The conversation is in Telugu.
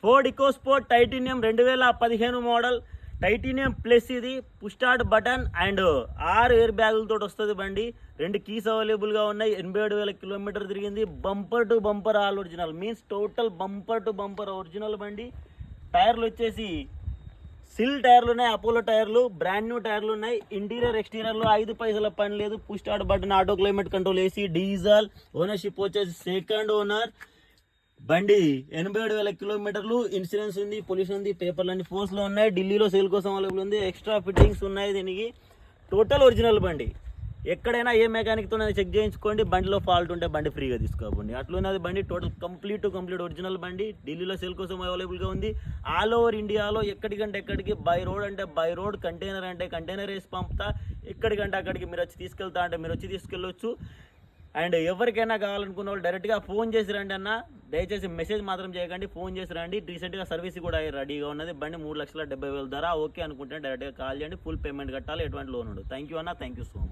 Ford EcoSport titanium 2015 model titanium plus. ఇది push start button and 6 air బ్యాగులతో వస్తుంది బండి. 2 కీస్ అవైలబుల్గా ఉన్నాయి. 87,000 కిలోమీటర్ తిరిగింది. Bumper to bumper all original, means total bumper to bumper original బండి. టైర్లు వచ్చేసి సిల్ టైర్లు ఉన్నాయి, అపోలో టైర్లు, బ్రాండ్ న్యూ టైర్లు ఉన్నాయి. ఇంటీరియర్ ఎక్స్టీరియర్లో 5 పైసల పని లేదు. Push start button, auto climate control, AC, diesel. Ownership వచ్చేసి సెకండ్ ఓనర్. బండి 87,000 కిలోమీటర్లు. ఇన్సూరెన్స్ ఉంది, పొల్యూషన్ ఉంది, పేపర్లు అన్ని ఫోర్స్లో ఉన్నాయి. ఢిల్లీలో సేల్ కోసం అవైలబుల్ ఉంది. ఎక్స్ట్రా ఫిట్టింగ్స్ ఉన్నాయి దీనికి. టోటల్ ఒరిజినల్ బండి. ఎక్కడైనా ఏ మెకానిక్తో చెక్ చేయించుకోండి. బండిలో ఫాల్ట్ ఉంటే బండి ఫ్రీగా తీసుకోకండి. అట్లున్నది బండి. టోటల్ కంప్లీట్ ఒరిజినల్ బండి. ఢిల్లీలో సేల్ కోసం అవైలబుల్గా ఉంది. ఆల్ ఓవర్ ఇండియాలో ఎక్కడికంటే ఎక్కడికి, బై రోడ్ అంటే బై రోడ్, కంటైనర్ అంటే కంటైనర్ వేసి పంపుతా. ఎక్కడికంటే అక్కడికి మీరు వచ్చి తీసుకెళ్తా అంటే మీరు వచ్చి తీసుకెళ్ళొచ్చు. అండ్ ఎవరికైనా కావాలనుకున్న వాళ్ళు డైరెక్ట్గా ఫోన్ చేసి రండి అన్న. దయచేసి మెసేజ్ మాత్రం చేయకండి, ఫోన్ చేసి రండి. రీసెంట్గా సర్వీస్ కూడా రెడీగా ఉన్నది. బండి 3,70,000 ధర. ఓకే అనుకుంటే డైరెక్ట్గా కాల్ చేయండి. ఫుల్ పేమెంట్ కట్టాలి, ఎటువంటి లోన్ ఉండదు. థ్యాంక్ యూ అన్న, థ్యాంక్ యూ సో మచ్.